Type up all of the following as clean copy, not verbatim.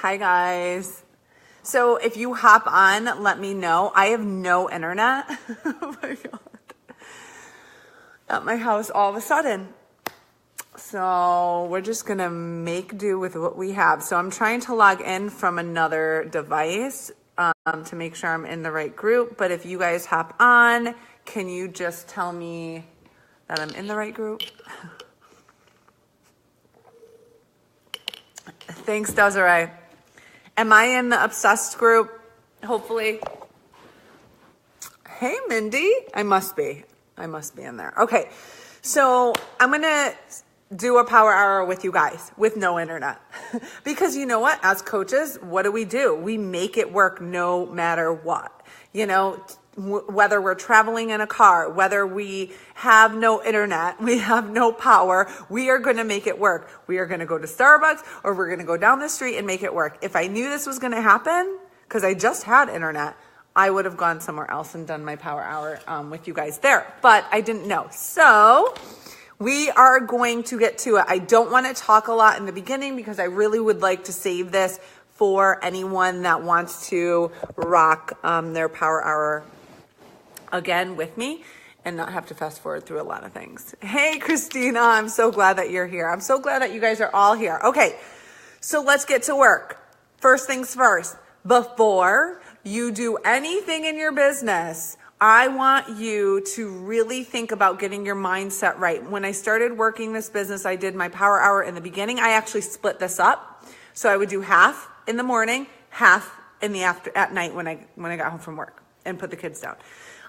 Hi guys. So if you hop on, let me know. I have no internet. Oh my God. At my house all of a sudden. So we're just gonna make do with what we have. So I'm trying to log in from another device to make sure I'm in the right group. But if you guys hop on, can you just tell me that I'm in the right group? Thanks, Desiree. Am I in the obsessed group? Hopefully. Hey, Mindy. I must be in there. Okay. So I'm going to do a power hour with you guys with no internet. Because you know what? As coaches, what do? We make it work no matter what. You know, whether we're traveling in a car, whether we have no internet, we have no power, we are going to make it work. We are going to go to Starbucks or we're going to go down the street and make it work. If I knew this was going to happen, because I just had internet, I would have gone somewhere else and done my power hour with you guys there. But I didn't know. So we are going to get to it. I don't want to talk a lot in the beginning because I really would like to save this for anyone that wants to rock their power hour again with me and not have to fast forward through a lot of things. Hey, Christina, I'm so glad that you're here. I'm so glad that you guys are all here. Okay, so let's get to work. First things first, before you do anything in your business, I want you to really think about getting your mindset right. When I started working this business, I did my power hour in the beginning. I actually split this up. So I would do half in the morning, half in the at night when I got home from work and put the kids down.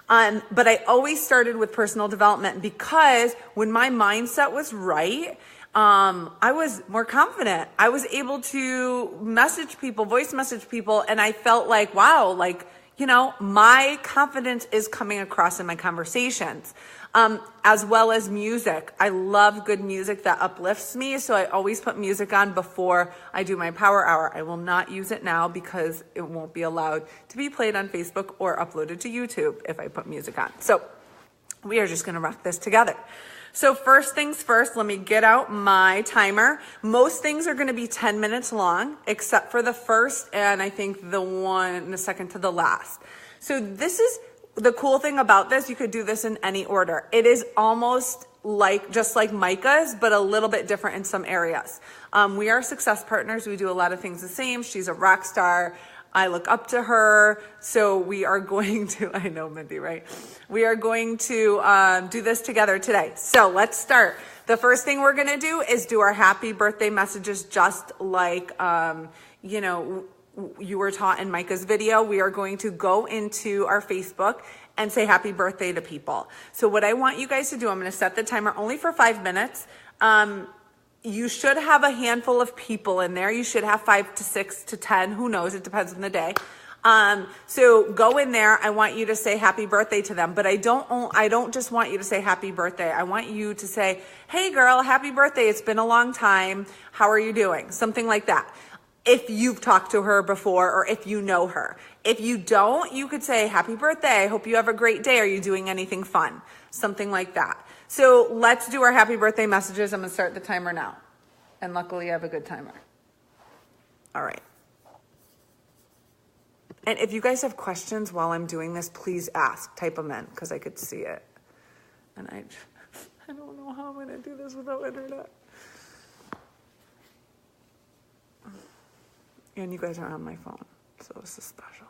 But I always started with personal development because when my mindset was right, I was more confident. I was able to message people, voice message people, and I felt like, wow, like, you know, my confidence is coming across in my conversations, as well as music. I love good music that uplifts me, so I always put music on before I do my power hour. I will not use it now because it won't be allowed to be played on Facebook or uploaded to YouTube if I put music on. So we are just going to rock this together. So first things first, let me get out my timer. Most things are going to be 10 minutes long, except for the first and I think the second to the last. So this is the cool thing about this. You could do this in any order. It is almost just like Micah's, but a little bit different in some areas. We are success partners. We do a lot of things the same. She's a rock star. I look up to her. So we are going to, I know, Mindy, right? We are going to do this together today. So let's start. The first thing we're going to do is do our happy birthday messages, just like, you were taught in Micah's video. We are going to go into our Facebook and say happy birthday to people. So what I want you guys to do, I'm going to set the timer only for 5 minutes. You should have a handful of people in there. You should have 5 to 6 to 10. Who knows? It depends on the day. So go in there. I want you to say happy birthday to them, but I don't just want you to say happy birthday. I want you to say, hey girl, happy birthday. It's been a long time. How are you doing? Something like that. If you've talked to her before or if you know her. If you don't, you could say happy birthday. I hope you have a great day. Are you doing anything fun? Something like that. So let's do our happy birthday messages. I'm going to start the timer now. And luckily I have a good timer. All right. And if you guys have questions while I'm doing this, please ask. Type them in because I could see it. And I don't know how I'm going to do this without internet. And you guys are on my phone, so this is special.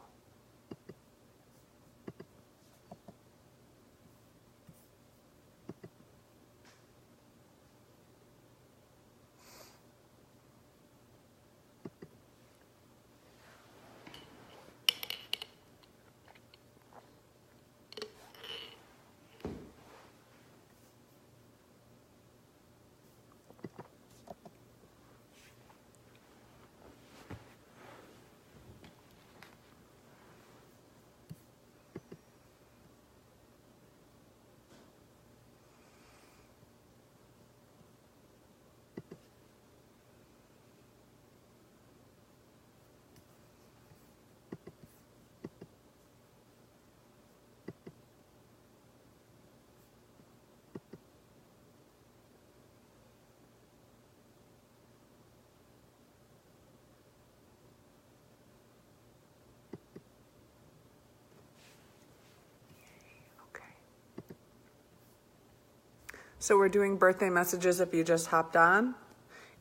So we're doing birthday messages if you just hopped on.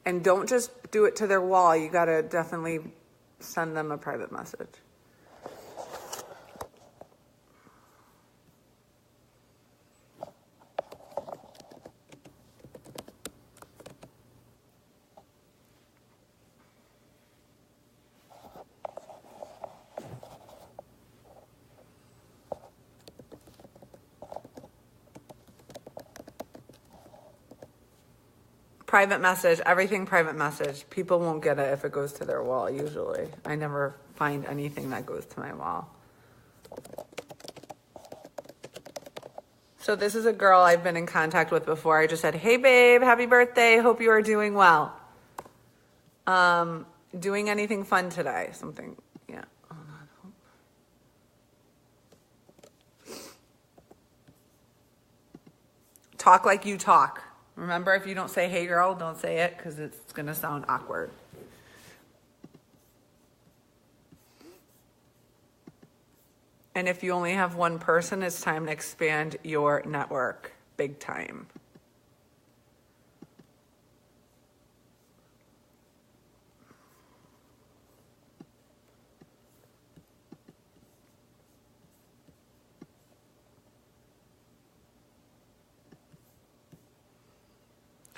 And don't just do it to their wall. You gotta definitely send them a private message. Private message, everything private message. People won't get it if it goes to their wall, usually. I never find anything that goes to my wall. So this is a girl I've been in contact with before. I just said, hey babe, happy birthday. Hope you are doing well. Doing anything fun today? Something, yeah. Hold on. Talk like you talk. Remember, if you don't say, hey girl, don't say it because it's going to sound awkward. And if you only have one person, it's time to expand your network big time.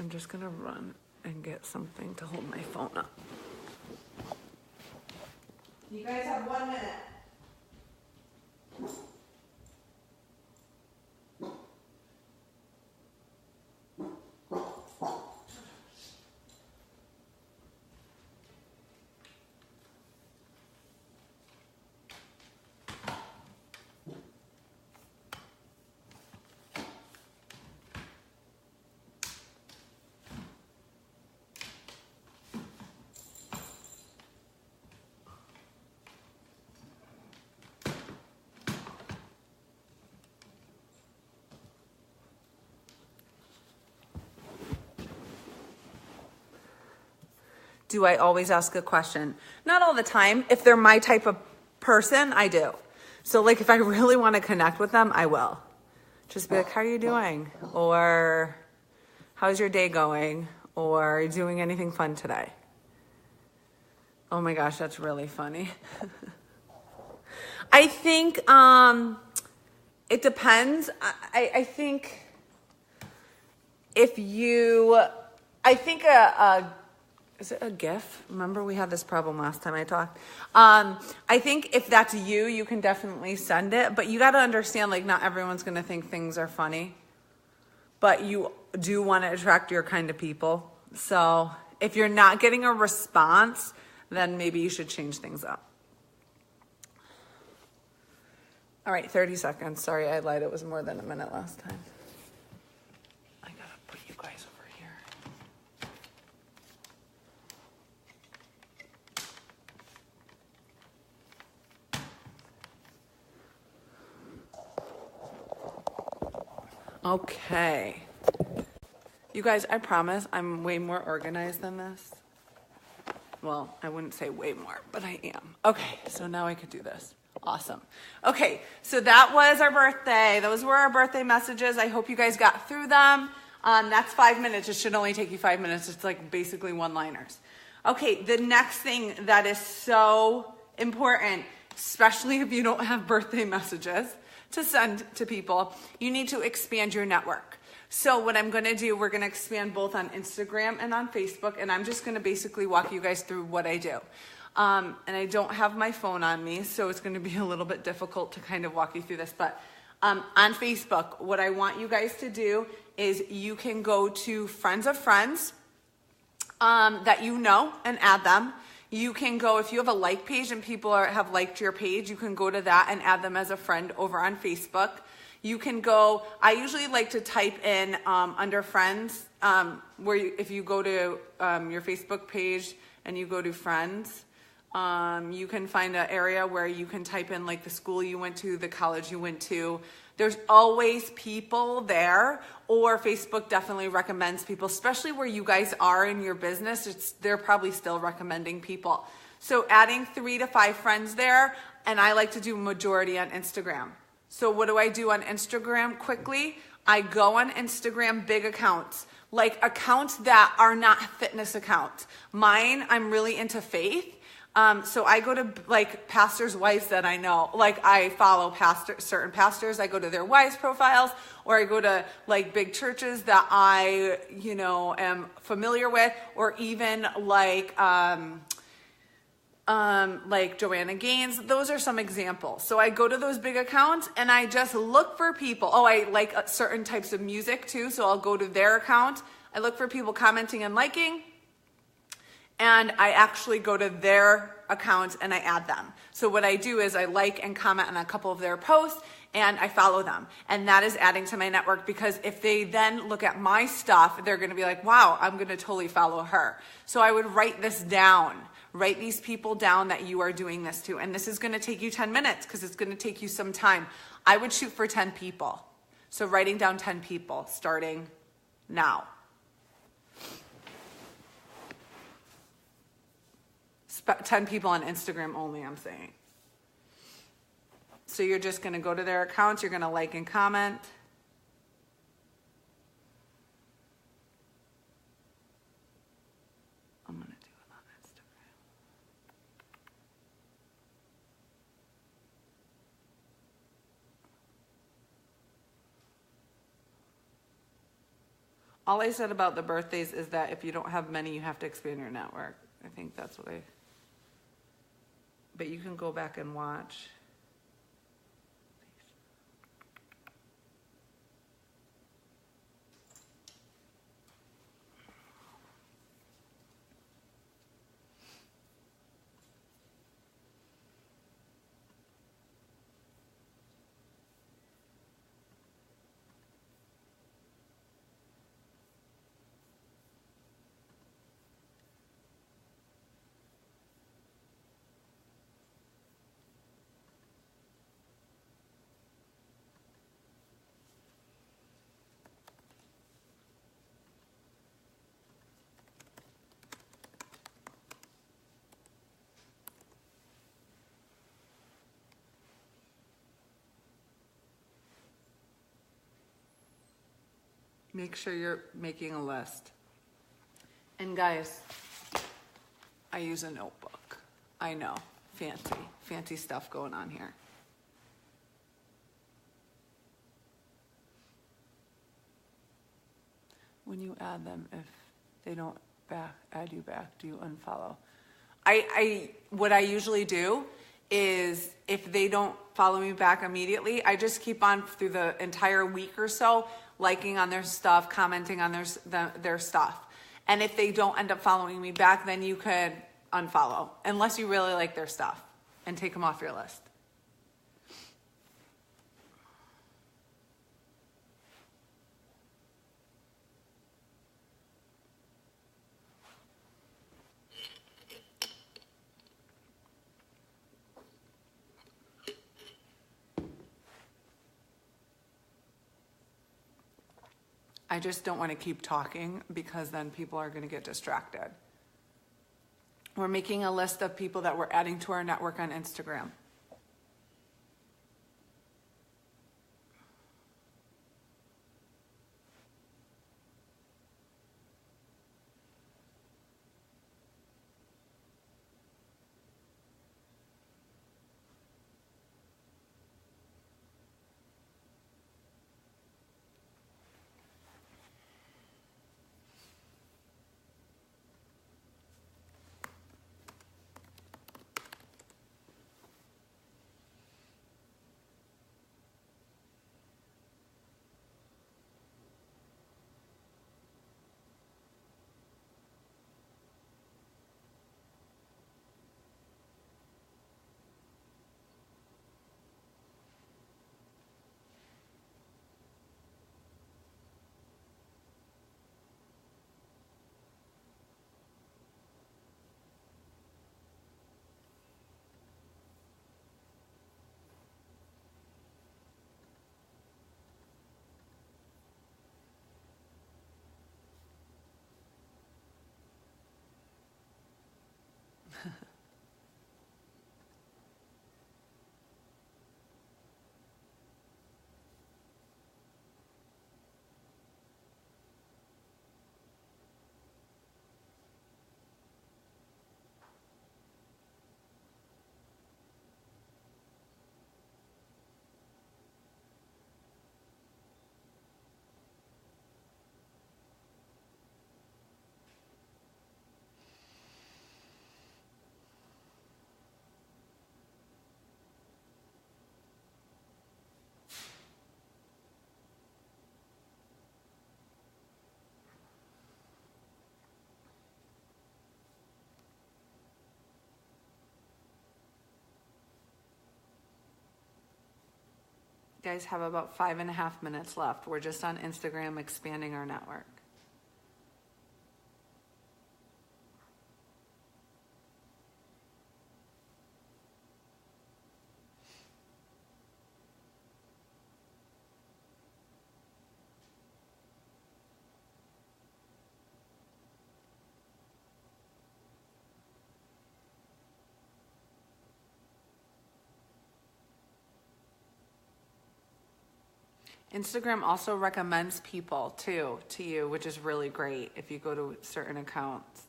I'm just gonna run and get something to hold my phone up. You guys have 1 minute. Do I always ask a question? Not all the time. If they're my type of person, I do. So like if I really want to connect with them, I will. Just be like, how are you doing? Or how's your day going? Or are you doing anything fun today? Oh my gosh, that's really funny. I think it depends. I think if you, I think is it a GIF? Remember we had this problem last time I talked. I think if that's you, you can definitely send it, but you got to understand, like, not everyone's going to think things are funny, but you do want to attract your kind of people. So if you're not getting a response, then maybe you should change things up. All right, 30 seconds. Sorry, I lied. It was more than a minute last time. I got to put you guys over here. Okay. You guys, I promise I'm way more organized than this. Well, I wouldn't say way more, but I am. Okay, so now I could do this. Awesome. Okay, so that was our birthday. Those were our birthday messages. I hope you guys got through them. That's 5 minutes. It should only take you 5 minutes. It's like basically one-liners. Okay, the next thing that is so important, especially if you don't have birthday messages to send to people, you need to expand your network. So what I'm going to do, we're going to expand both on Instagram and on Facebook, and I'm just going to basically walk you guys through what I do. And I don't have my phone on me, so it's going to be a little bit difficult to kind of walk you through this. But on Facebook, what I want you guys to do is you can go to friends of friends that you know and add them. You can go, if you have a like page and people have liked your page, you can go to that and add them as a friend over on Facebook. You can go, I usually like to type in under friends, if you go to your Facebook page and you go to friends, you can find an area where you can type in like the school you went to, the college you went to. There's always people there, or Facebook definitely recommends people, especially where you guys are in your business. They're probably still recommending people. So adding 3 to 5 friends there, and I like to do majority on Instagram. So what do I do on Instagram quickly? I go on Instagram, big accounts, like accounts that are not fitness accounts. Mine, I'm really into faith. So I go to like pastors' wives that I know, like I follow certain pastors. I go to their wives' profiles, or I go to like big churches that I, am familiar with, or even like Joanna Gaines. Those are some examples. So I go to those big accounts and I just look for people. Oh, I like certain types of music too. So I'll go to their account. I look for people commenting and liking. And I actually go to their accounts and I add them. So what I do is I like and comment on a couple of their posts and I follow them. And that is adding to my network, because if they then look at my stuff, they're going to be like, wow, I'm going to totally follow her. So I would write this down. Write these people down that you are doing this to. And this is going to take you 10 minutes because it's going to take you some time. I would shoot for 10 people. So writing down 10 people starting now. 10 people on Instagram only, I'm saying. So you're just going to go to their accounts. You're going to like and comment. I'm going to do it on Instagram. All I said about the birthdays is that if you don't have many, you have to expand your network. I think that's what but you can go back and watch. Make sure you're making a list. And guys, I use a notebook. I know, fancy stuff going on here. When you add them, if they don't add you back, do you unfollow? What I usually do is if they don't follow me back immediately, I just keep on through the entire week or so, liking on their stuff, commenting on their stuff. And if they don't end up following me back, then you could unfollow, unless you really like their stuff, and take them off your list. I just don't want to keep talking because then people are going to get distracted. We're making a list of people that we're adding to our network on Instagram. guys have about 5.5 minutes left. We're just on Instagram expanding our network. Instagram also recommends people too to you, which is really great if you go to certain accounts.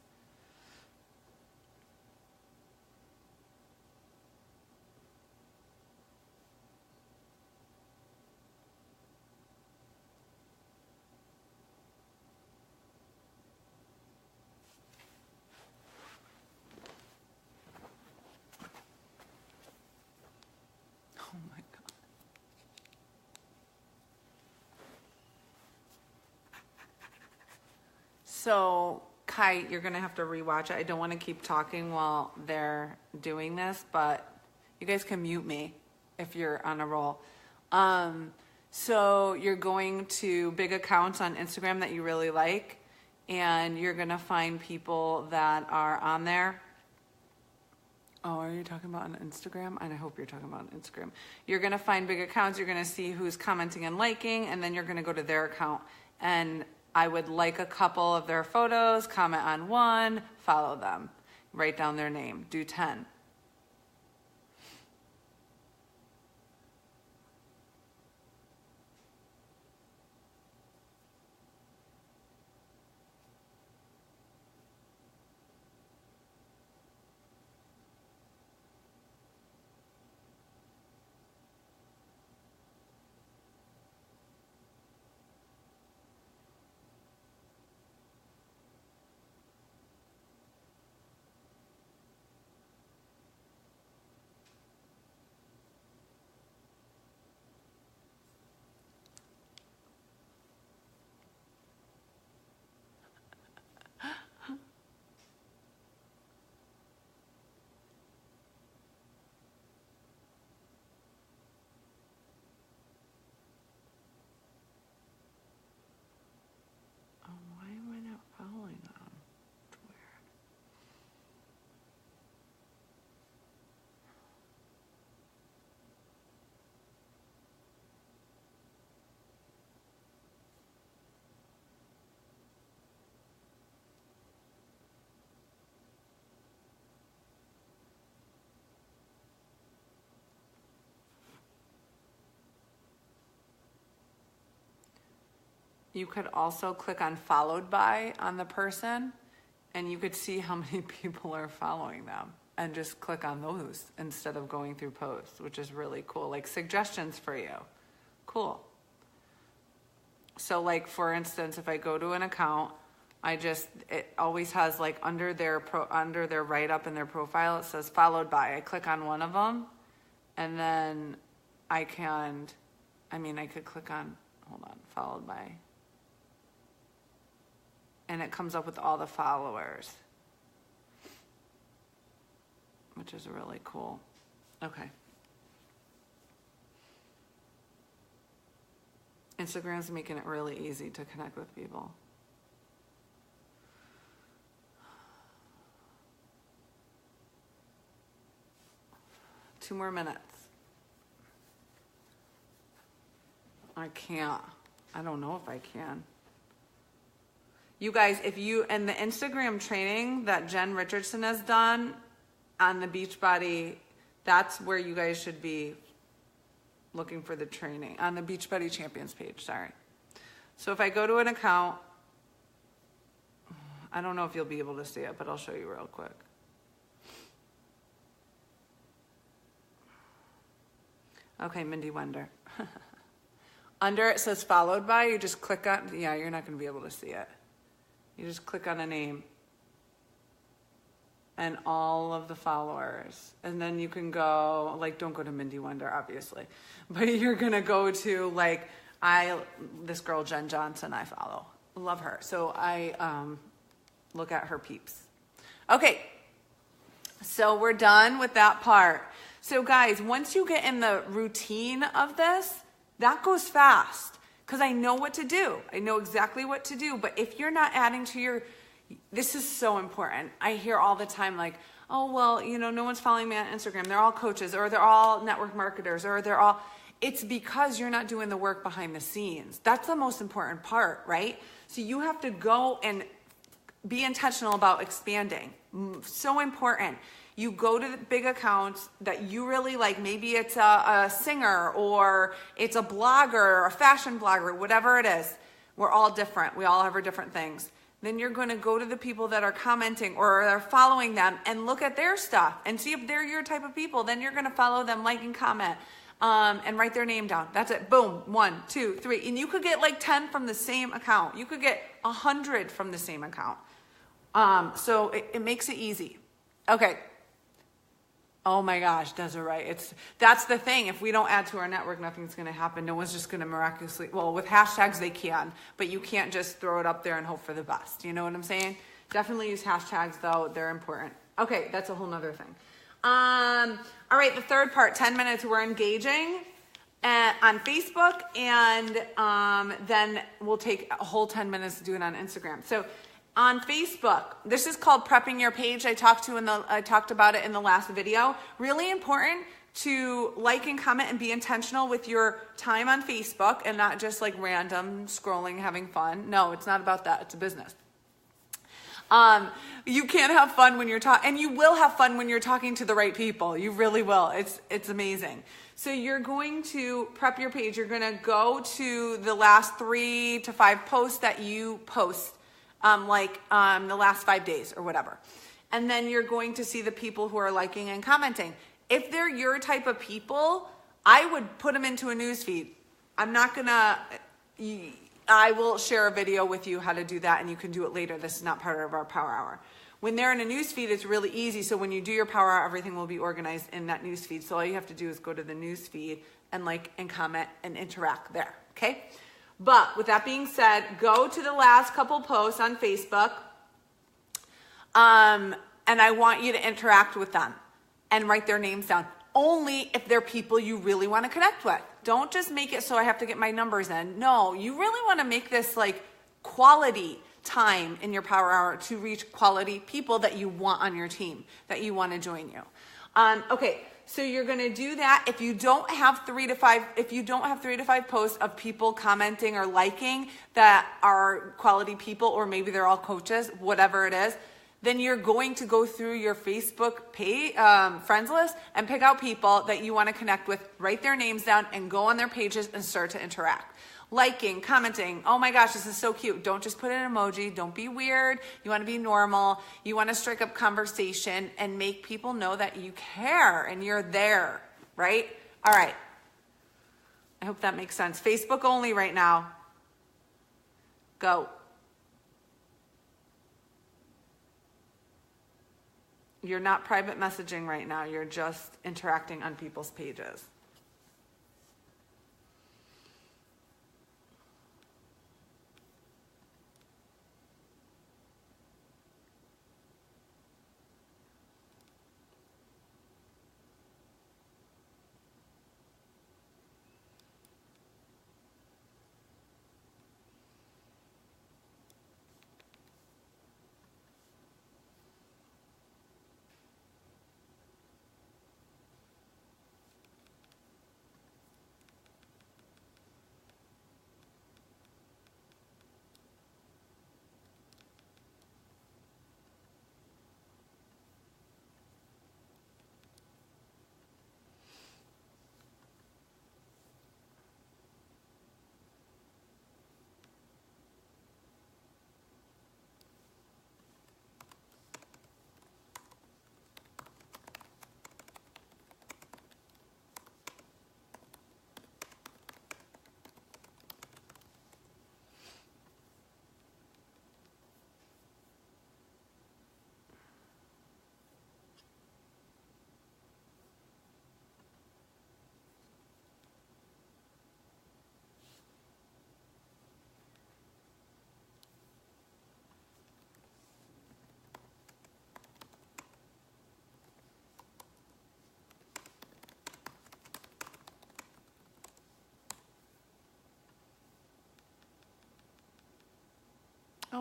Oh my God. So, Kai, you're going to have to rewatch it. I don't want to keep talking while they're doing this, but you guys can mute me if you're on a roll. So you're going to big accounts on Instagram that you really like, and you're going to find people that are on there. Oh, are you talking about on Instagram? And I hope you're talking about on Instagram. You're going to find big accounts. You're going to see who's commenting and liking, and then you're going to go to their account. And I would like a couple of their photos, comment on one, follow them, write down their name, do 10. Why am I not following them? It's weird. You could also click on followed by on the person, and you could see how many people are following them, and just click on those instead of going through posts, which is really cool. Like suggestions for you. Cool. So like, for instance, if I go to an account, it always has like under their write up in their profile, it says followed by. I click on one of them, and then I could click on, hold on, followed by. And it comes up with all the followers, which is really cool. Okay. Instagram's making it really easy to connect with people. Two more minutes. I can't. I don't know if I can. You guys, and the Instagram training that Jen Richardson has done on the Beachbody, that's where you guys should be looking for the training, on the Beachbody Champions page, sorry. So if I go to an account, I don't know if you'll be able to see it, but I'll show you real quick. Okay, Mindy Wender. Under it says followed by, you just click on, yeah, you're not going to be able to see it. You just click on a name and all of the followers. And then you can go, like, don't go to Mindy Wonder, obviously. But you're going to go to, like, this girl, Jen Johnson, I follow. Love her. So I look at her peeps. Okay. So we're done with that part. So guys, once you get in the routine of this, That goes fast because I know what to do. I know exactly what to do. But if you're not adding to your, this is so important. I hear all the time like, oh, well, no one's following me on Instagram. They're all coaches, or they're all network marketers, or they're all, it's because you're not doing the work behind the scenes. That's the most important part, right? So you have to go and be intentional about expanding. So important. You go to the big accounts that you really like. Maybe it's a singer, or it's a blogger, or a fashion blogger, whatever it is. We're all different. We all have our different things. Then you're going to go to the people that are commenting or are following them and look at their stuff and see if they're your type of people. Then you're going to follow them, like and comment, and write their name down. That's it. Boom. 1, 2, 3. And you could get like 10 from the same account. You could get 100 from the same account. So it makes it easy. Okay. Oh my gosh, Desiree. That's the thing. If we don't add to our network, nothing's going to happen. No one's just going to miraculously, well, with hashtags they can, but you can't just throw it up there and hope for the best. You know what I'm saying? Definitely use hashtags though. They're important. Okay. That's a whole nother thing. All right. The third part, 10 minutes, we're engaging on Facebook, and then we'll take a whole 10 minutes to do it on Instagram. So on Facebook, this is called prepping your page. I talked about it in the last video. Really important to like and comment and be intentional with your time on Facebook, and not just like random scrolling, having fun. No, it's not about that. It's a business. You can't have fun when you're talking, and you will have fun when you're talking to the right people. You really will. It's amazing. So you're going to prep your page. You're going to go to the last 3 to 5 posts that you post, the last 5 days or whatever. And then you're going to see the people who are liking and commenting. If they're your type of people, I would put them into a news feed. I will share a video with you how to do that, and you can do it later. This is not part of our power hour. When they're in a news feed, it's really easy. So when you do your power hour, everything will be organized in that news feed. So all you have to do is go to the news feed and like and comment and interact there. Okay. But with that being said, go to the last couple posts on Facebook. And I want you to interact with them and write their names down. Only if they're people you really want to connect with. Don't just make it so I have to get my numbers in. No, you really want to make this like quality time in your power hour to reach quality people that you want on your team, that you want to join you. Okay. So you're going to do that. If you don't have 3 to 5 posts of people commenting or liking that are quality people, or maybe they're all coaches, whatever it is, then you're going to go through your Facebook page, friends list, and pick out people that you want to connect with, write their names down, and go on their pages and start to interact. Liking, commenting. Oh my gosh, this is so cute. Don't just put an emoji. Don't be weird. You want to be normal. You want to strike up conversation and make people know that you care and you're there, right? All right. I hope that makes sense. Facebook only right now. Go. You're not private messaging right now. You're just interacting on people's pages.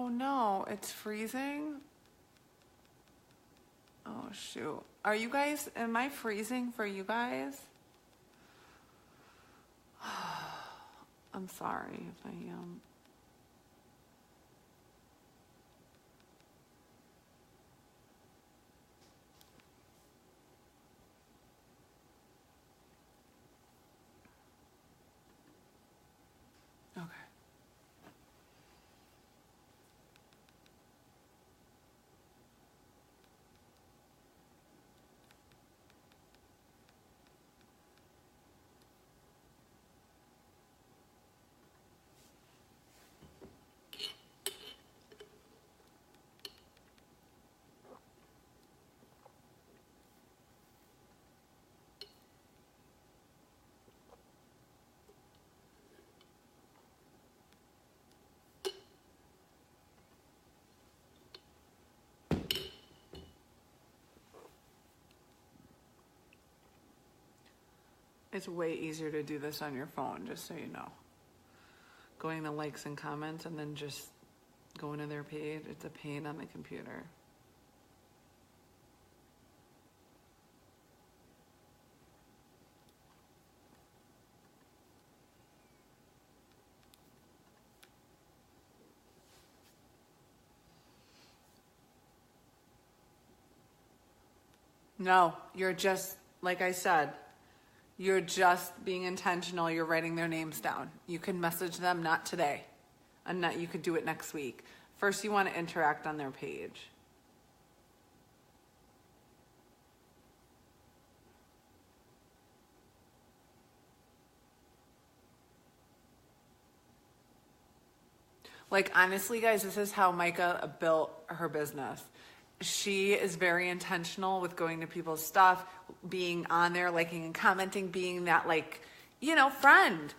Oh no, it's freezing. Oh shoot. Are you guys, am I freezing for you guys? I'm sorry if I am. Okay. It's way easier to do this on your phone, just so you know. Going to likes and comments and then just going to their page, it's a pain on the computer. No, you're just, like I said, you're just being intentional. You're writing their names down. You can message them, not today. And not, you could do it next week. First, you want to interact on their page. Like, honestly, guys, this is how Micah built her business. She is very intentional with going to people's stuff, being on there, liking and commenting, being that, like, you know, friend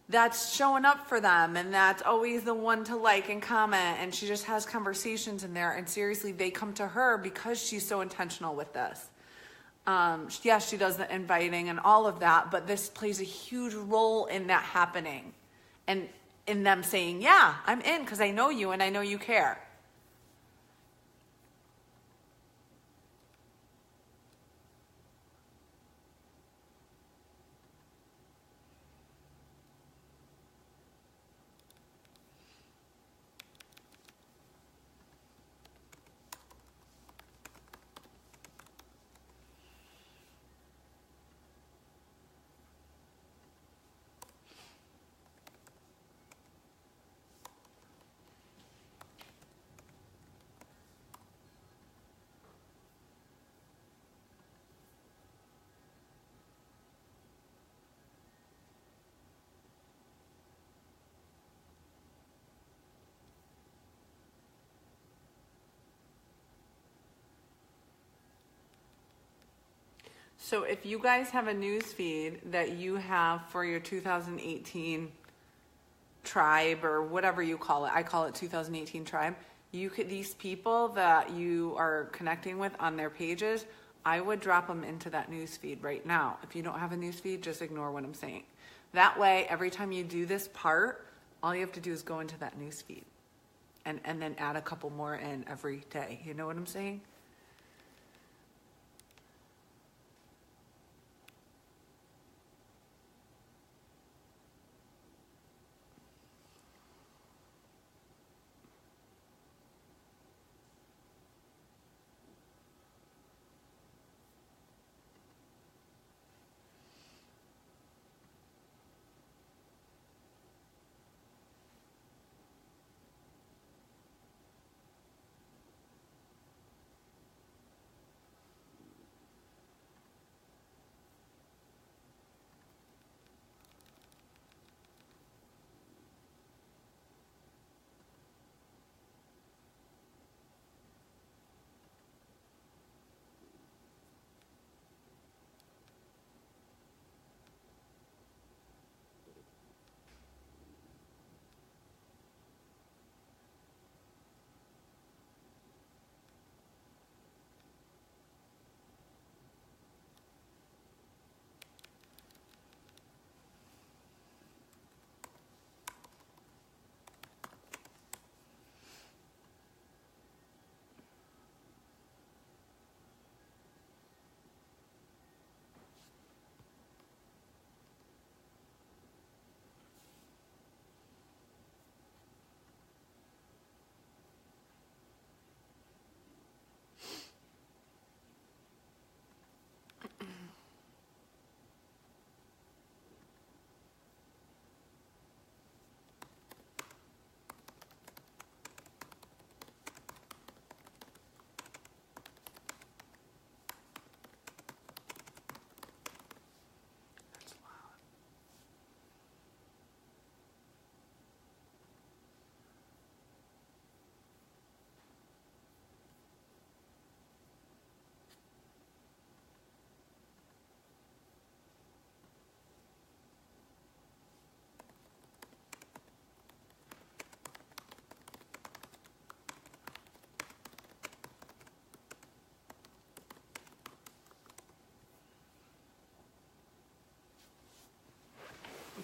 that's showing up for them and that's always the one to like and comment. And she just has conversations in there. And seriously, they come to her because she's so intentional with this. Yes, she does the inviting and all of that, but this plays a huge role in that happening. And in them saying, yeah, I'm in because I know you and I know you care. So if you guys have a news feed that you have for your 2018 tribe or whatever you call it, I call it 2018 tribe, you could, these people that you are connecting with on their pages, I would drop them into that news feed right now. If you don't have a news feed, just ignore what I'm saying. That way, every time you do this part, all you have to do is go into that news feed and then add a couple more in every day. You know what I'm saying?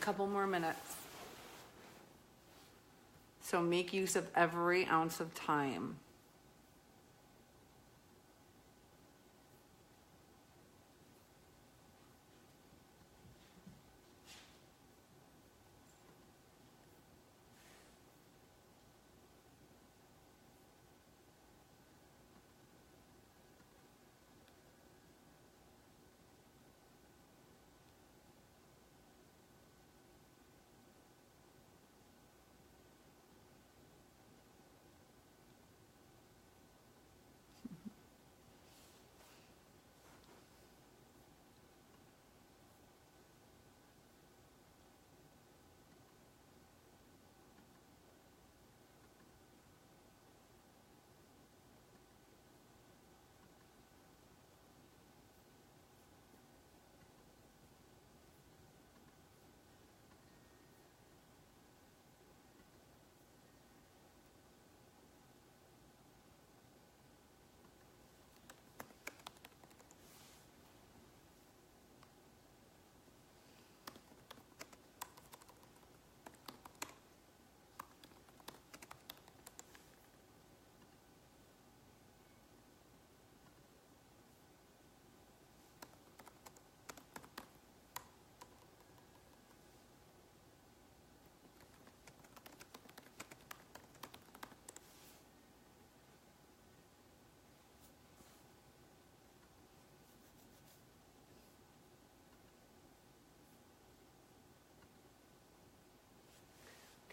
couple more minutes. So make use of every ounce of time.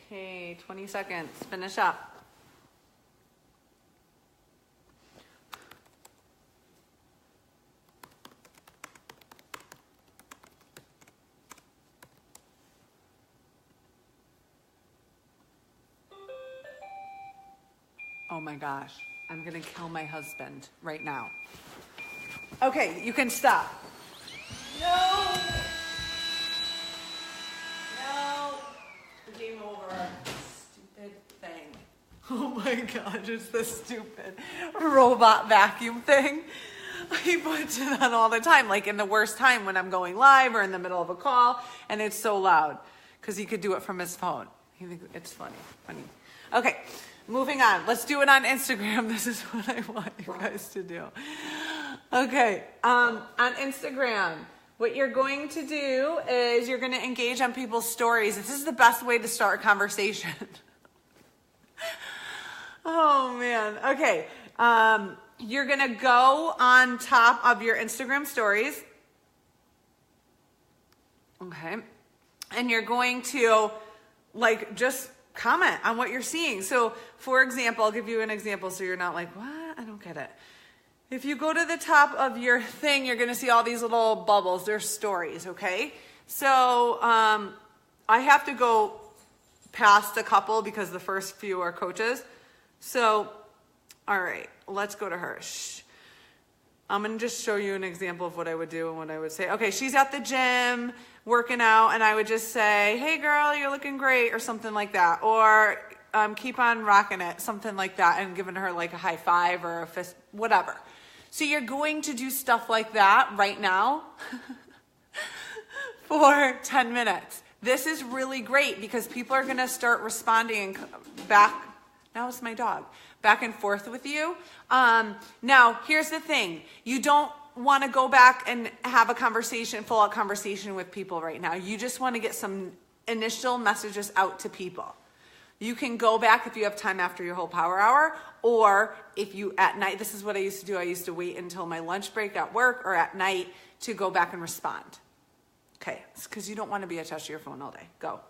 Okay, 20 seconds. Finish up. Oh my gosh, I'm gonna kill my husband right now. Okay, you can stop. No! No! Game over. Stupid thing. Oh my gosh, it's the stupid robot vacuum thing. He puts it on all the time, like in the worst time when I'm going live or in the middle of a call, and it's so loud because he could do it from his phone. He thinks it's funny. Okay, moving on. Let's do it on Instagram. This is what I want you guys to do. Okay, on Instagram, what you're going to do is you're going to engage on people's stories. This is the best way to start a conversation. Oh man. Okay. You're going to go on top of your Instagram stories. Okay. And you're going to just comment on what you're seeing. So for example, I'll give you an example so you're not like, what? I don't get it. If you go to the top of your thing, you're going to see all these little bubbles. They're stories. Okay. So, I have to go past a couple because the first few are coaches. So, all right, let's go to her. Shh. I'm going to just show you an example of what I would do and what I would say. Okay, she's at the gym working out, and I would just say, hey, girl, you're looking great, or something like that. Or keep on rocking it, something like that, and giving her like a high five or a fist, whatever. So you're going to do stuff like that right now for 10 minutes. This is really great because people are going to start responding back. Now it's my dog. Back and forth with you. Now, here's the thing. You don't want to go back and have a conversation, full out conversation with people right now. You just want to get some initial messages out to people. You can go back if you have time after your whole power hour, or if you at night, this is what I used to do. I used to wait until my lunch break at work or at night to go back and respond. Okay, it's because you don't want to be attached to your phone all day. Go.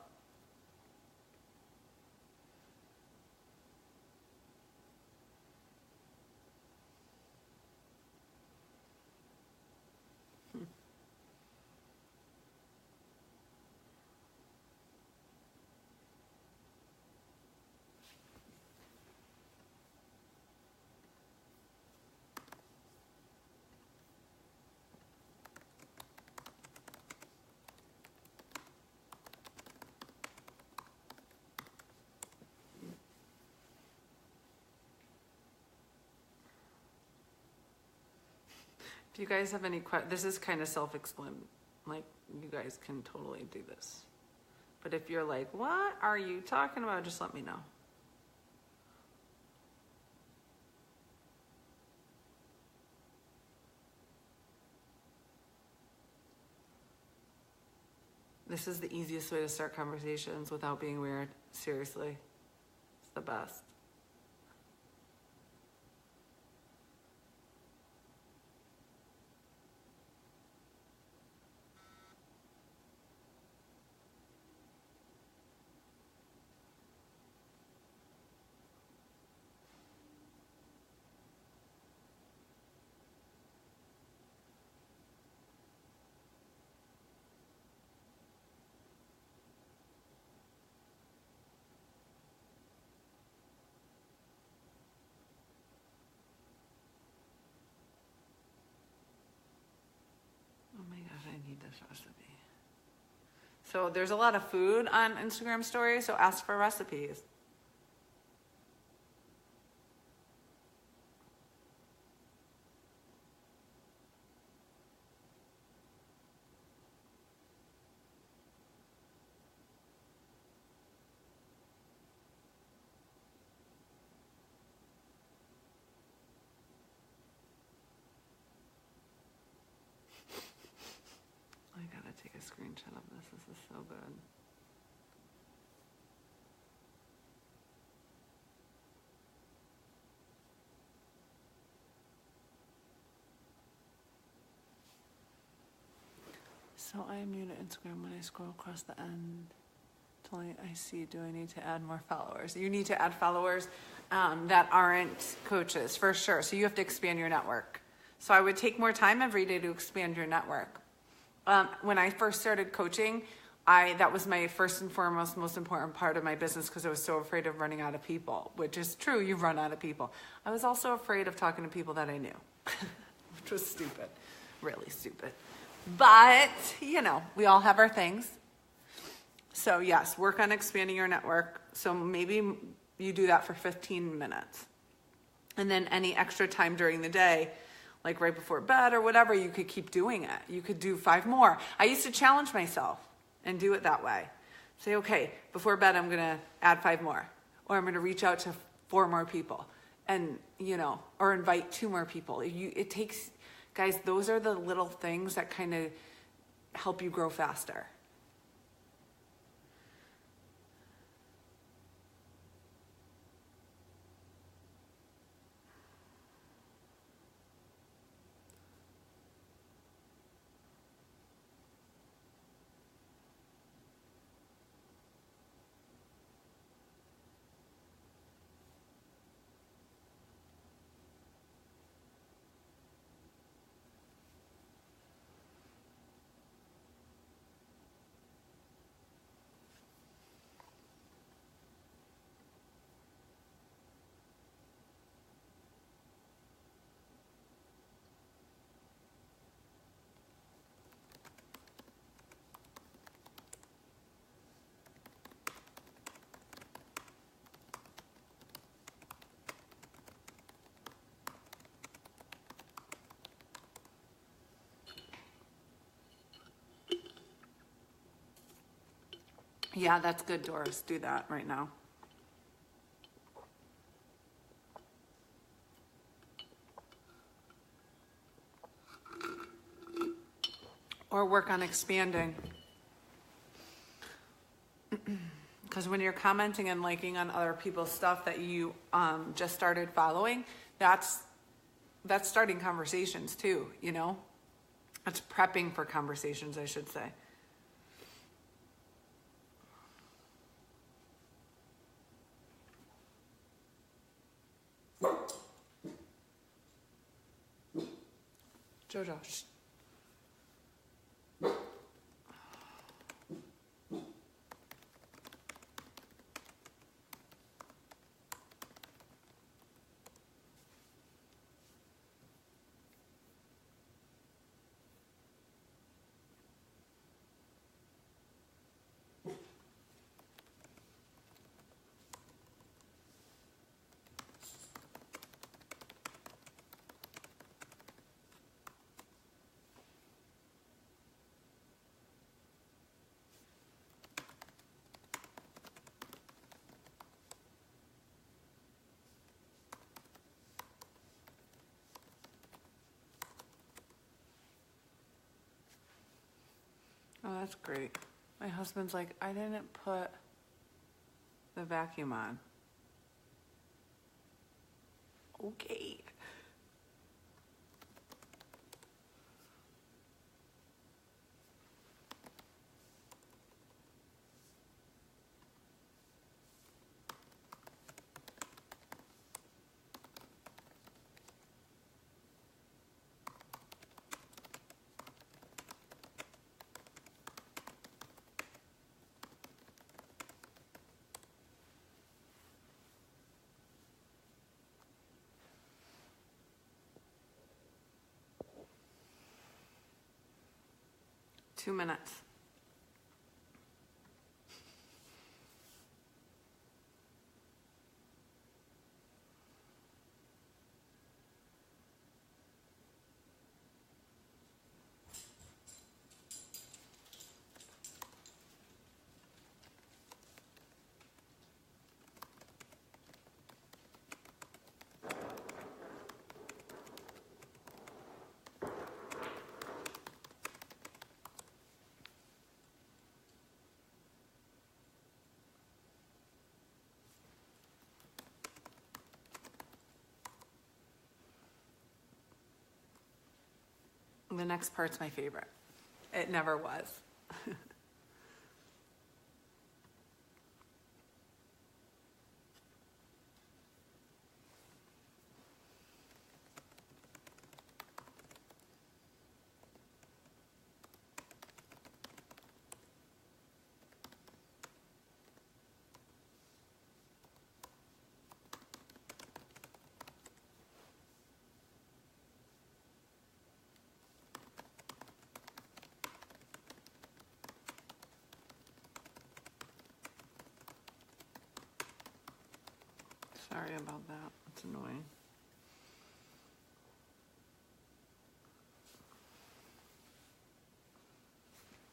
If you guys have any questions, this is kind of self-explanatory. Like, you guys can totally do this. But if you're like, what are you talking about? Just let me know. This is the easiest way to start conversations without being weird. Seriously. It's the best. Oh my gosh, I need this recipe. So there's a lot of food on Instagram stories, so ask for recipes. I gotta take a screenshot of this. This is so good. So I am new to Instagram. When I scroll across the end, till I see, do I need to add more followers? You need to add followers that aren't coaches, for sure. So you have to expand your network. So I would take more time every day to expand your network. When I first started coaching, that was my first and foremost, most important part of my business because I was so afraid of running out of people, which is true, you run out of people. I was also afraid of talking to people that I knew, which was stupid, really stupid. But, you know, we all have our things. So yes, work on expanding your network. So maybe you do that for 15 minutes. And then any extra time during the day, like right before bed or whatever, you could keep doing it. You could do 5 more. I used to challenge myself and do it that way. Say, okay, before bed, I'm going to add 5 more, or I'm going to reach out to 4 more people and, you know, or invite 2 more people. It takes, guys, those are the little things that kind of help you grow faster. Yeah, that's good, Doris. Do that right now. Or work on expanding. Because when you're commenting and liking on other people's stuff that you just started following, that's starting conversations too, you know? That's prepping for conversations, I should say. Jojo. Shh. Oh, that's great. My husband's like, I didn't put the vacuum on. Okay. Two minutes. The next part's my favorite. It never was. Sorry about that. It's annoying.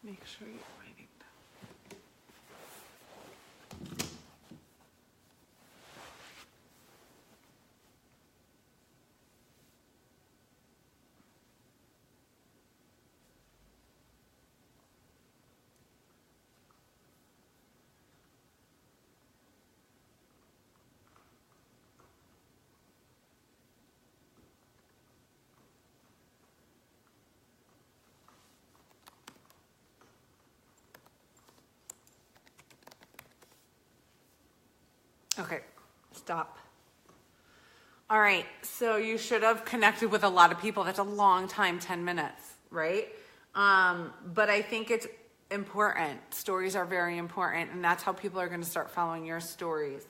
Make sure you're writing down. Okay, stop. All right, so you should have connected with a lot of people. That's a long time, 10 minutes, right? But I think it's important. Stories are very important, and that's how people are going to start following your stories.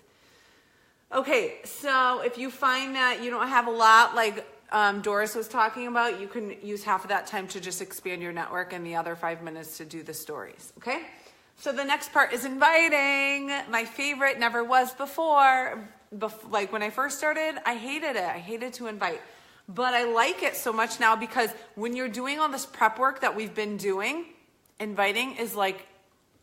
Okay, so if you find that you don't have a lot, like Doris was talking about, you can use half of that time to just expand your network and the other 5 minutes to do the stories, okay? So the next part is inviting. My favorite, never was before. Like when I first started, I hated it. I hated to invite. But I like it so much now because when you're doing all this prep work that we've been doing, inviting is like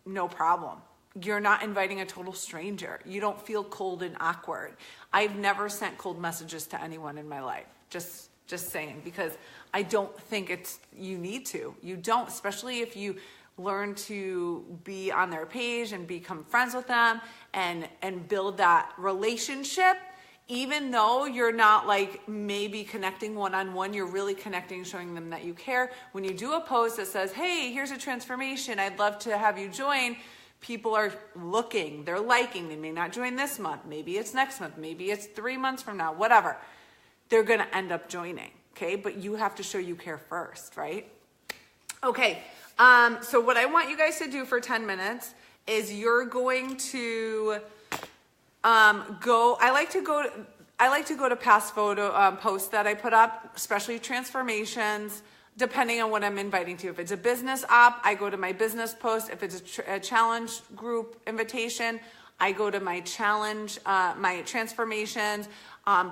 no problem. You're not inviting a total stranger. You don't feel cold and awkward. I've never sent cold messages to anyone in my life. Just saying, because I don't think you need to. You don't, especially if you learn to be on their page and become friends with them and build that relationship. Even though you're not like maybe connecting one-on-one, you're really connecting, showing them that you care. When you do a post that says, hey, here's a transformation, I'd love to have you join, people are looking, they're liking. They may not join this month, maybe it's next month, maybe it's 3 months from now, whatever. They're gonna end up joining, okay? But you have to show you care first, right? Okay, so what I want you guys to do for 10 minutes is you're going to I like to go to past photo posts that I put up, especially transformations, depending on what I'm inviting to. If it's a business op, I go to my business post. If it's a challenge group invitation, I go to my challenge, my transformations,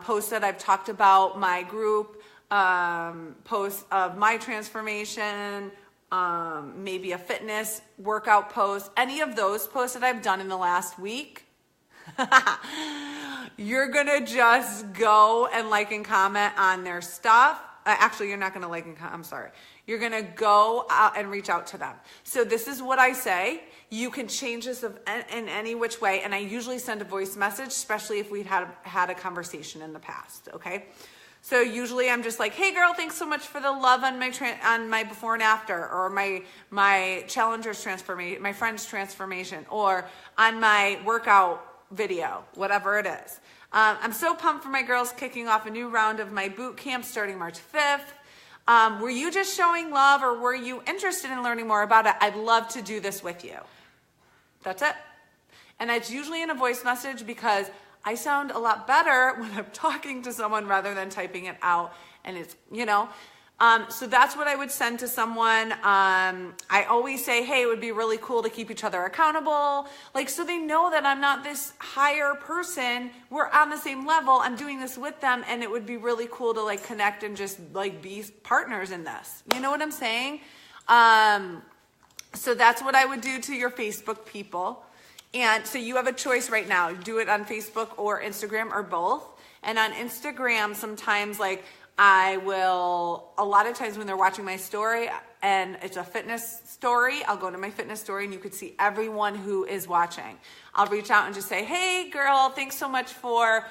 posts that I've talked about, my group, posts of my transformation, maybe a fitness workout post, any of those posts that I've done in the last week. You're gonna just go and like and comment on their stuff. Actually, you're not going to like and comment. I'm sorry. You're going to go out and reach out to them. So this is what I say. You can change this in any which way. And I usually send a voice message, especially if we'd had a conversation in the past. Okay. So usually I'm just like, hey girl, thanks so much for the love on my before and after, or my challenger's transformation, my friend's transformation, or on my workout video, whatever it is. I'm so pumped for my girls kicking off a new round of my boot camp starting March 5th. Were you just showing love, or were you interested in learning more about it? I'd love to do this with you. That's it. And it's usually in a voice message because I sound a lot better when I'm talking to someone rather than typing it out. And it's, so that's what I would send to someone. I always say, hey, it would be really cool to keep each other accountable. Like, so they know that I'm not this higher person. We're on the same level. I'm doing this with them. And it would be really cool to like connect and just like be partners in this. You know what I'm saying? So that's what I would do to your Facebook people. And so you have a choice right now. Do it on Facebook or Instagram or both. And on Instagram, sometimes like a lot of times when they're watching my story and it's a fitness story, I'll go to my fitness story and you could see everyone who is watching. I'll reach out and just say, hey girl, thanks so much for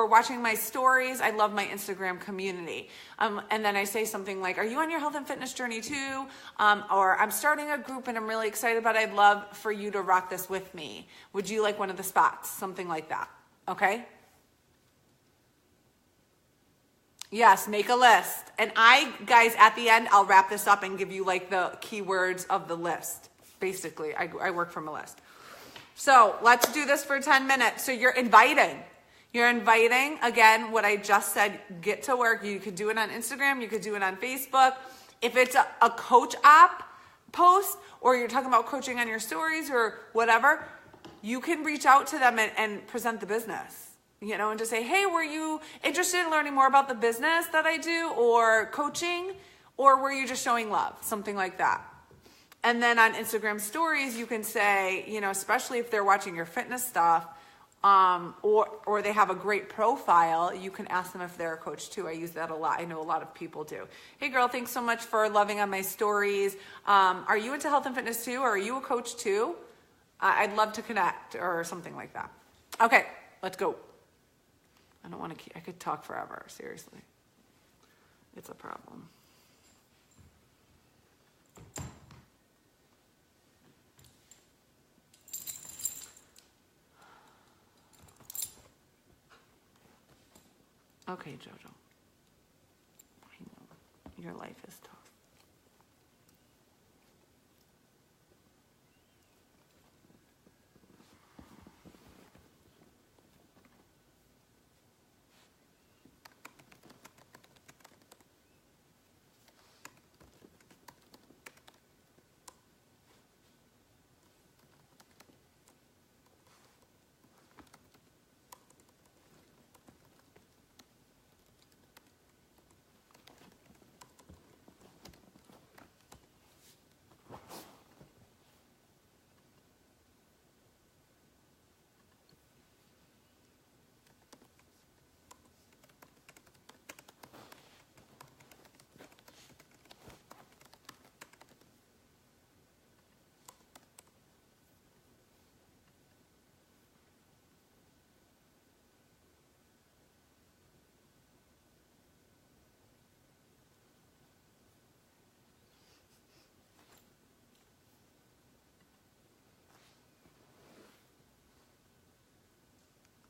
watching my stories. I love my Instagram community. And then I say something like, are you on your health and fitness journey too? Or I'm starting a group and I'm really excited about it. I'd love for you to rock this with me. Would you like one of the spots? Something like that. Okay? Yes, make a list. And guys, at the end, I'll wrap this up and give you like the keywords of the list. Basically, I work from a list. So let's do this for 10 minutes. So you're inviting. You're inviting, again, what I just said, get to work. You could do it on Instagram. You could do it on Facebook. If it's a coach app post, or you're talking about coaching on your stories or whatever, you can reach out to them and present the business, and just say, hey, were you interested in learning more about the business that I do or coaching, or were you just showing love? Something like that. And then on Instagram stories, you can say, especially if they're watching your fitness stuff, or they have a great profile, you can ask them if they're a coach too. I use that a lot. I know a lot of people do. Hey girl, thanks so much for loving on my stories. Are you into health and fitness too? Or are you a coach too? I'd love to connect or something like that. Okay, let's go. I don't want to I could talk forever. Seriously. It's a problem. Okay, Jojo. I know. Your life is tough.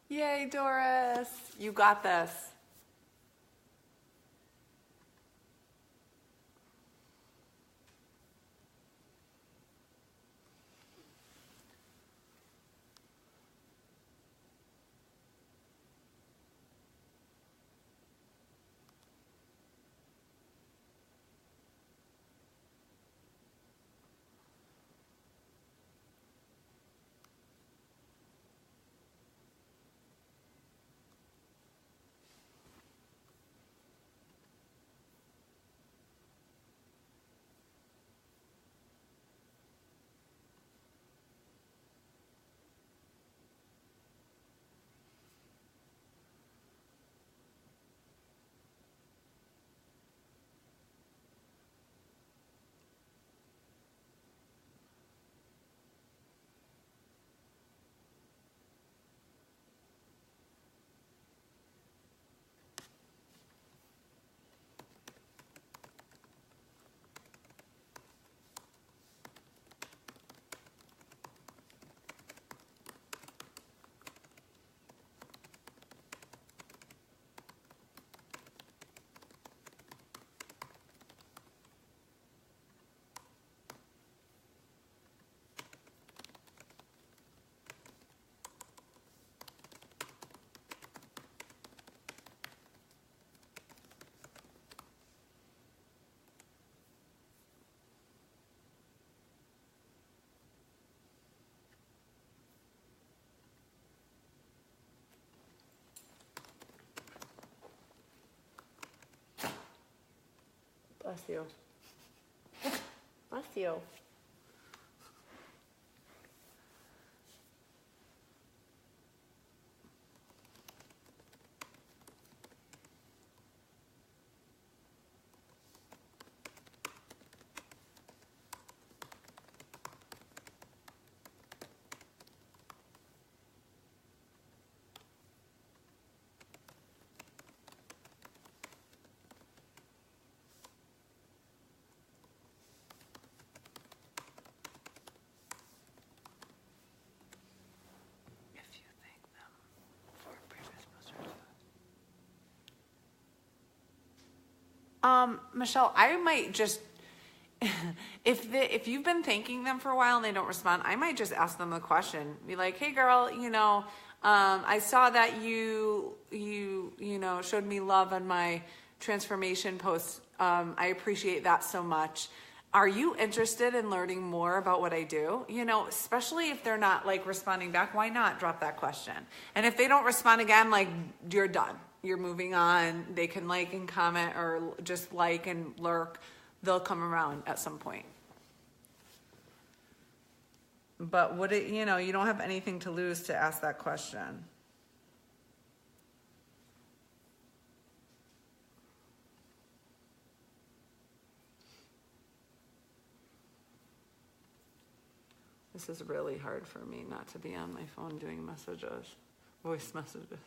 Yay, Doris. You got this. Bless you. Bless you. Michelle, I might just, if you've been thanking them for a while and they don't respond, I might just ask them a question. Be like, hey girl, I saw that you showed me love on my transformation post. I appreciate that so much. Are you interested in learning more about what I do? Especially if they're not like responding back, why not drop that question? And if they don't respond again, like you're done. You're moving on. They can like and comment or just like and lurk. They'll come around at some point. But you don't have anything to lose to ask that question. This is really hard for me not to be on my phone doing messages, voice messages.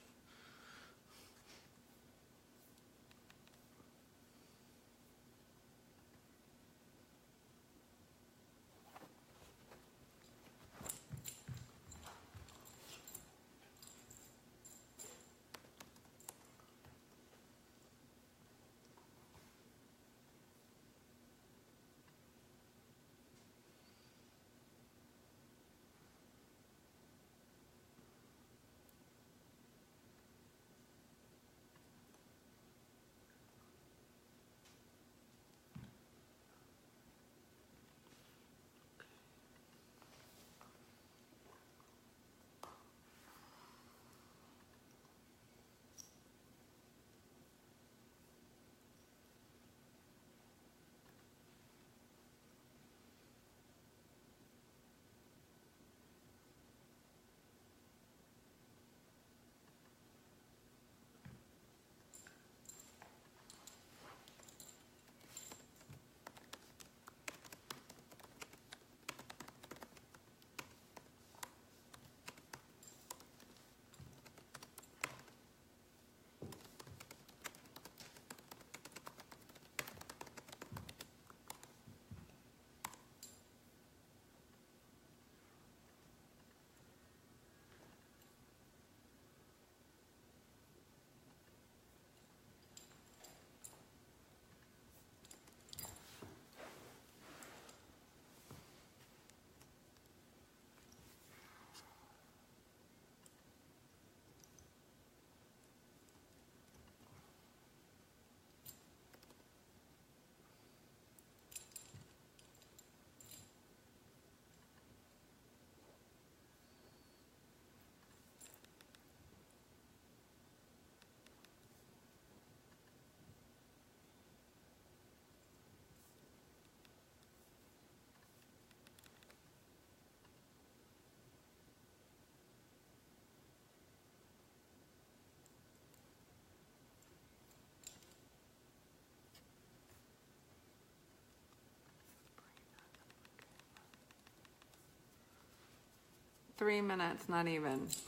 Three minutes, not even. That's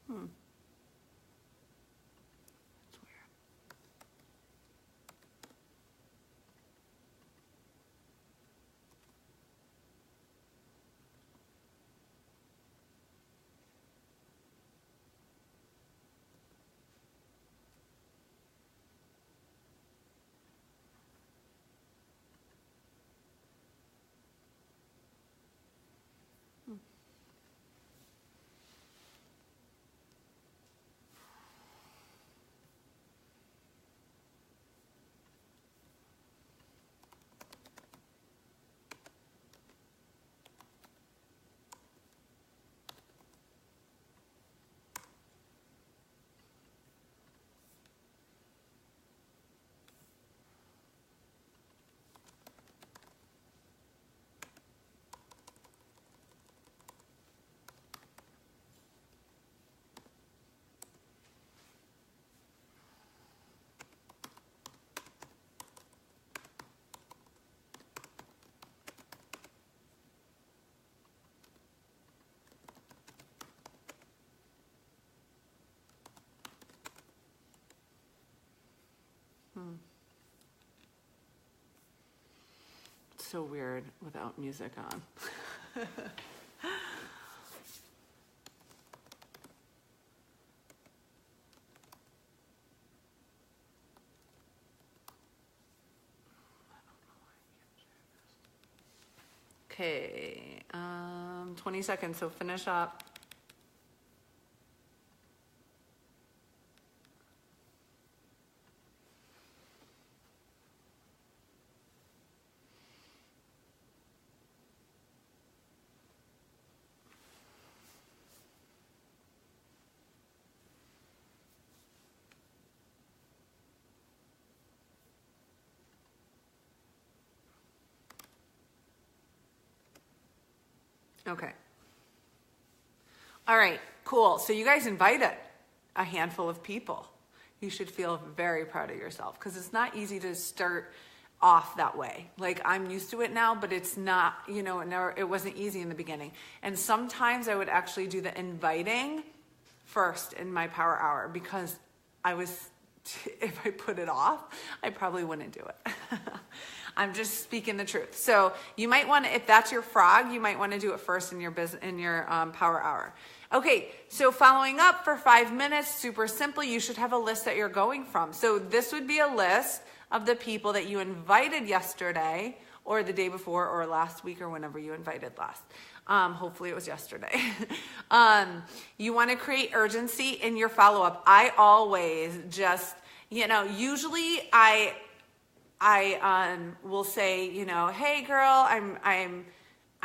weird. so weird without music on. Okay, 20 seconds, so finish up. Okay. All right, cool. So you guys invited a handful of people. You should feel very proud of yourself because it's not easy to start off that way. Like I'm used to it now, but it's not, it wasn't easy in the beginning. And sometimes I would actually do the inviting first in my power hour because if I put it off, I probably wouldn't do it. I'm just speaking the truth. So you might want to, if that's your frog, you might want to do it first in your power hour. Okay, so following up for 5 minutes, super simple. You should have a list that you're going from. So this would be a list of the people that you invited yesterday or the day before or last week or whenever you invited last. Hopefully it was yesterday. You want to create urgency in your follow-up. I always just, usually I will say, hey girl,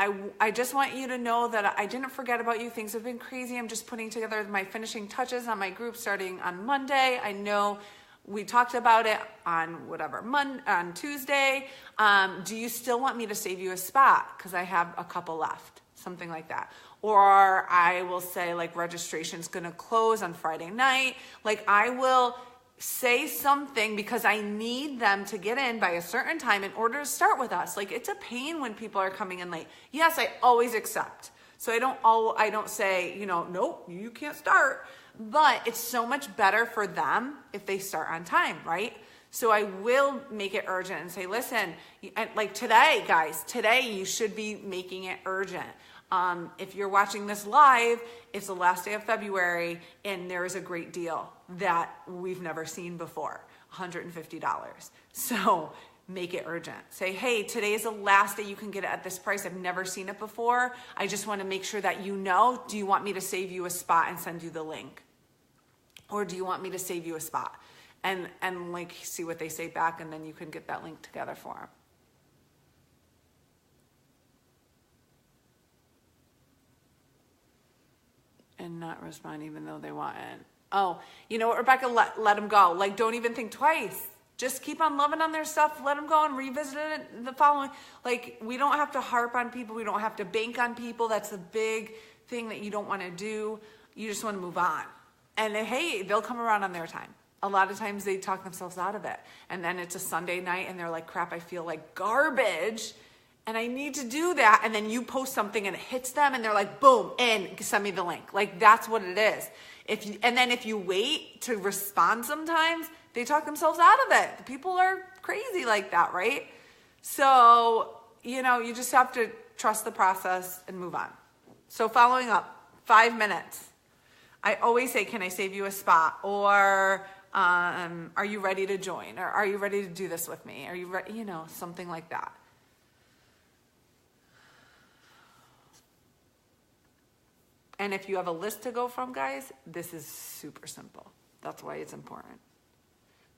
I just want you to know that I didn't forget about you. Things have been crazy. I'm just putting together my finishing touches on my group starting on Monday. I know we talked about it on on Tuesday. Do you still want me to save you a spot? Because I have a couple left, something like that. Or I will say like registration's gonna close on Friday night. Like I will say something because I need them to get in by a certain time in order to start with us. Like it's a pain when people are coming in late. Yes, I always accept. So I don't say, nope, you can't start. But it's so much better for them if they start on time, right? So I will make it urgent and say, listen, like today, guys, you should be making it urgent. If you're watching this live, it's the last day of February and there is a great deal that we've never seen before, $150. So make it urgent. Say, hey, today is the last day you can get it at this price. I've never seen it before. I just want to make sure that you know, do you want me to save you a spot and send you the link? Or do you want me to save you a spot? And like see what they say back and then you can get that link together for them. And not respond even though they want it. Oh, you know what, Rebecca, let them go. Like, don't even think twice. Just keep on loving on their stuff. Let them go and revisit it the following. Like, we don't have to harp on people. We don't have to bank on people. That's the big thing that you don't want to do. You just want to move on. And hey, they'll come around on their time. A lot of times they talk themselves out of it. And then it's a Sunday night and they're like, crap, I feel like garbage. And I need to do that. And then you post something and it hits them and they're like, boom, in, send me the link. Like that's what it is. And then if you wait to respond sometimes, they talk themselves out of it. People are crazy like that, right? So, you just have to trust the process and move on. So following up, 5 minutes. I always say, can I save you a spot? Or are you ready to join? Or are you ready to do this with me? Are you ready? Something like that. And if you have a list to go from, guys, this is super simple. That's why it's important.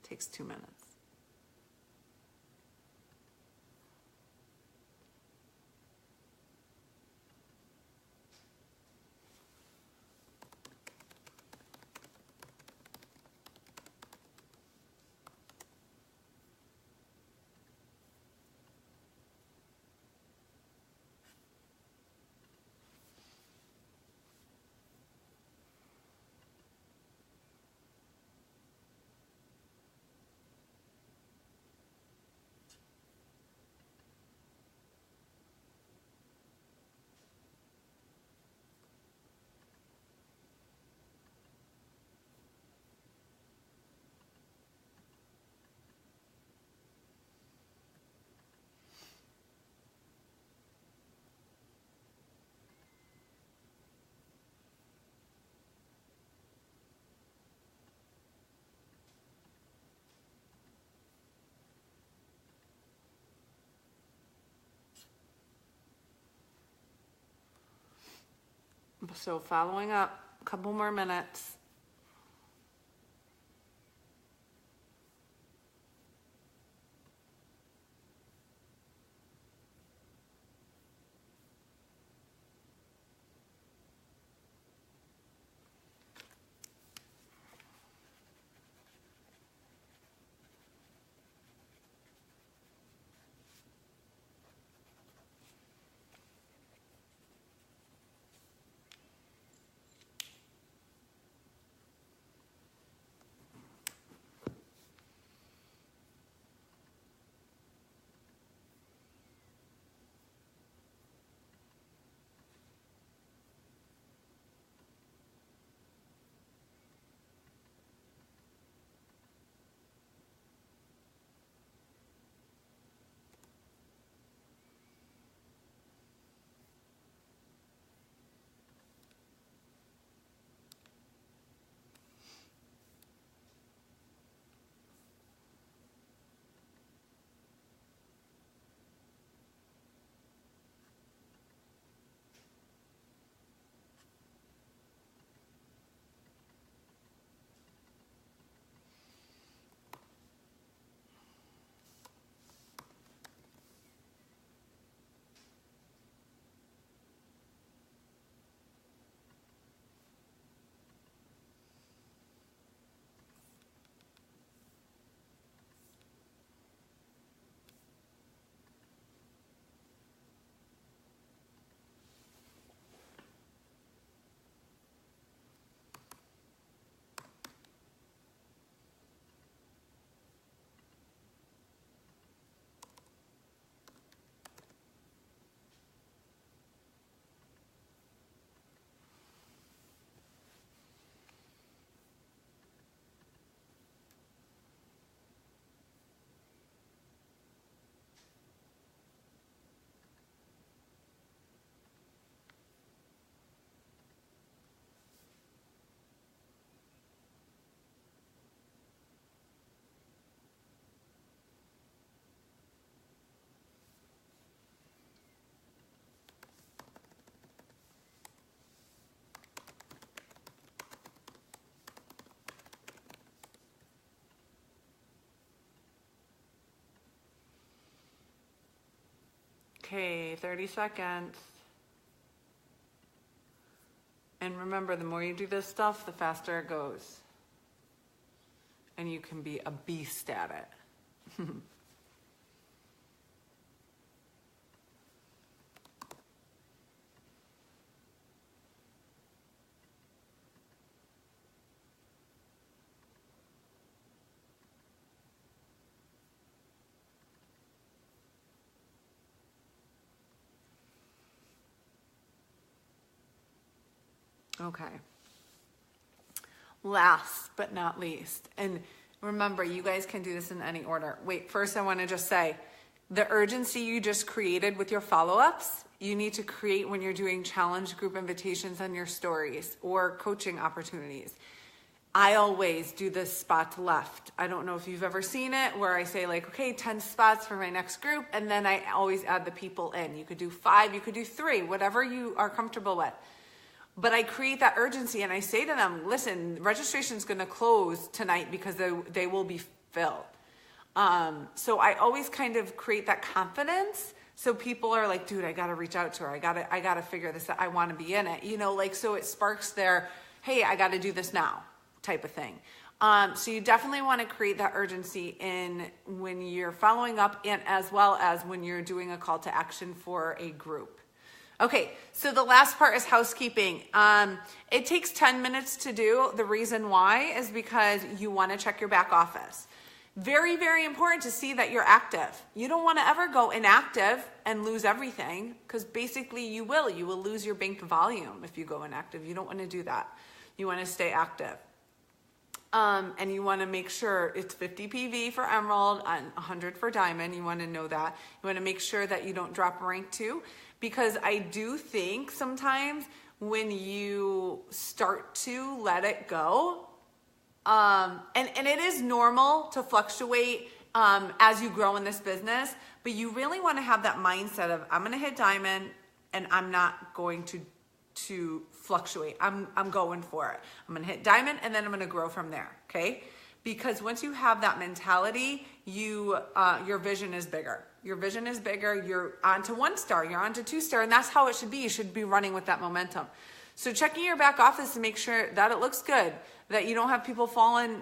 It takes 2 minutes. So following up, a couple more minutes. Okay, 30 seconds. And remember, the more you do this stuff, the faster it goes. And you can be a beast at it. Okay. Last but not least, and remember, you guys can do this in any order. Wait, first I want to just say, the urgency you just created with your follow-ups, you need to create when you're doing challenge group invitations on your stories or coaching opportunities. I always do this spot left. I don't know if you've ever seen it, where I say like, okay, 10 spots for my next group, and then I always add the people in. You could do 5, you could do 3, whatever you are comfortable with. But I create that urgency and I say to them, listen, registration's going to close tonight because they will be filled. So I always kind of create that confidence. So people are like, dude, I got to reach out to her. I got to figure this out. I want to be in it, like, so it sparks their, hey, I got to do this now type of thing. So you definitely want to create that urgency in when you're following up and as well as when you're doing a call to action for a group. Okay, so the last part is housekeeping. It takes 10 minutes to do. The reason why is because you want to check your back office. Very, very important to see that you're active. You don't want to ever go inactive and lose everything, because basically you will. You will lose your bank volume if you go inactive. You don't want to do that. You want to stay active. And you want to make sure it's 50 PV for Emerald and 100 for Diamond. You want to know that. You want to make sure that you don't drop rank too. Because I do think sometimes when you start to let it go, and it is normal to fluctuate as you grow in this business, but you really want to have that mindset of, I'm going to hit Diamond and I'm not going to fluctuate. I'm going for it. I'm going to hit diamond and then I'm going to grow from there. Okay. Because once you have that mentality, your vision is bigger. Your vision is bigger. You're on to 1 star, you're on to 2 star, and that's how it should be. You should be running with that momentum. So checking your back office to make sure that it looks good, that you don't have people falling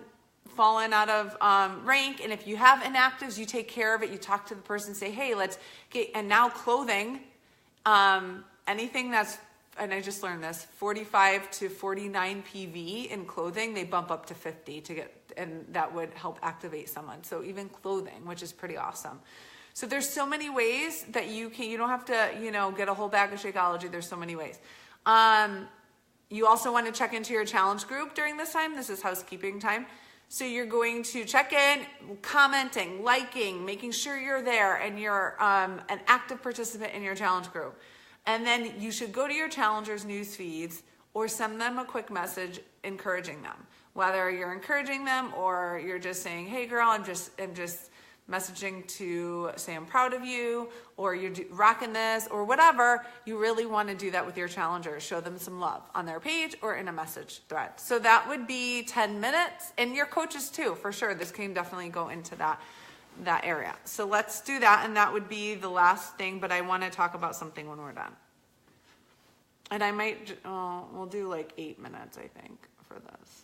out of rank. And if you have inactives, you take care of it. You talk to the person, say, hey, let's get, and now clothing, anything that's, and I just learned this, 45 to 49 PV in clothing, they bump up to 50 to get, and that would help activate someone. So even clothing, which is pretty awesome. So there's so many ways that you don't have to, get a whole bag of Shakeology. There's so many ways. You also want to check into your challenge group during this time. This is housekeeping time. So you're going to check in, commenting, liking, making sure you're there and you're an active participant in your challenge group. And then you should go to your challengers' news feeds or send them a quick message encouraging them. Whether you're encouraging them or you're just saying, hey girl, I'm just messaging to say I'm proud of you, or you're rocking this, or whatever, you really want to do that with your challengers. Show them some love on their page or in a message thread. So that would be 10 minutes, and your coaches too, for sure. This can definitely go into that area. So let's do that, and that would be the last thing, but I want to talk about something when we're done. And I might, we'll do like 8 minutes, I think, for this.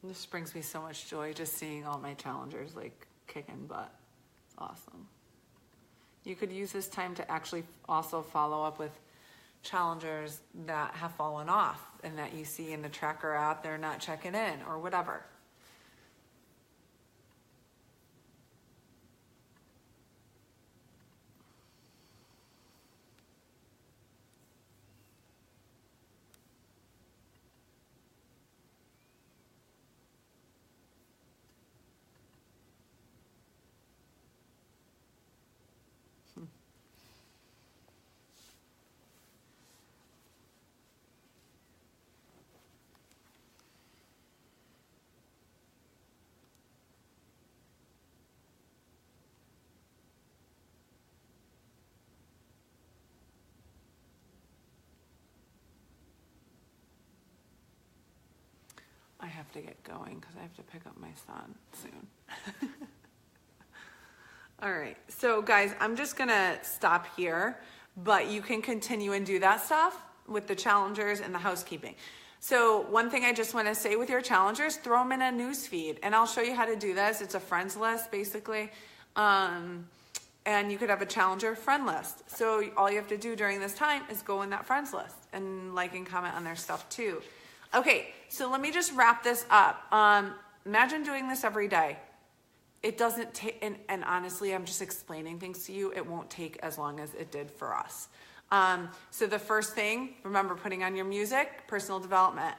This brings me so much joy, just seeing all my challengers like kicking butt. It's awesome. You could use this time to actually also follow up with challengers that have fallen off and that you see in the tracker app, they're not checking in or whatever. I have to get going because I have to pick up my son soon. All right, so guys, I'm just gonna stop here, but you can continue and do that stuff with the challengers and the housekeeping. So one thing I just wanna say with your challengers, throw them in a news feed, and I'll show you how to do this. It's a friends list, basically. And you could have a challenger friend list. So all you have to do during this time is go in that friends list and like and comment on their stuff too. Okay, so let me just wrap this up. Imagine doing this every day. It doesn't take, and honestly, I'm just explaining things to you. It won't take as long as it did for us. So the first thing, remember putting on your music, personal development.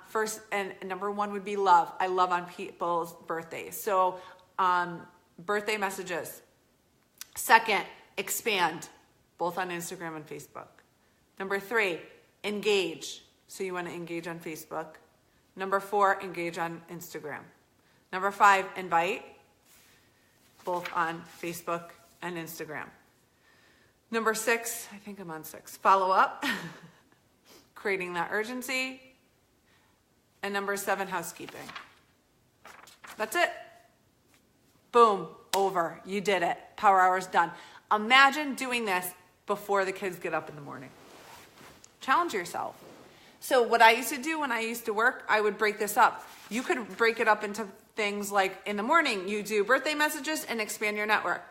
First and number one would be love. I love on people's birthdays. So birthday messages. Second, expand, both on Instagram and Facebook. Number 3, engage. So you want to engage on Facebook. Number 4, engage on Instagram. Number 5, invite, both on Facebook and Instagram. Number 6, I think I'm on 6, follow up, creating that urgency. And number 7, housekeeping. That's it. Boom, over. You did it. Power hour's done. Imagine doing this before the kids get up in the morning. Challenge yourself. So what I used to do when I used to work, I would break this up. You could break it up into things like in the morning, you do birthday messages and expand your network.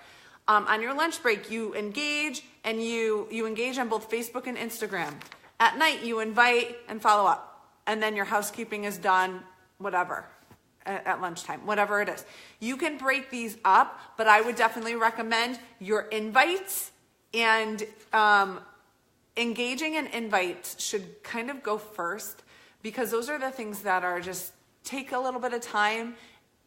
On your lunch break, you engage and you engage on both Facebook and Instagram. At night, you invite and follow up. And then your housekeeping is done, whatever. At lunchtime, whatever it is. You can break these up, but I would definitely recommend your invites and engaging in invites should kind of go first because those are the things that are just take a little bit of time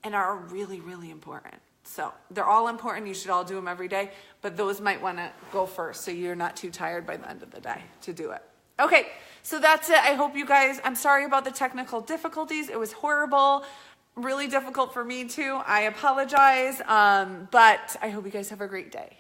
and are really, really important. So they're all important. You should all do them every day, but those might want to go first so you're not too tired by the end of the day to do it. Okay, so that's it. I hope you guys, I'm sorry about the technical difficulties. It was horrible. Really difficult for me too. I apologize, but I hope you guys have a great day.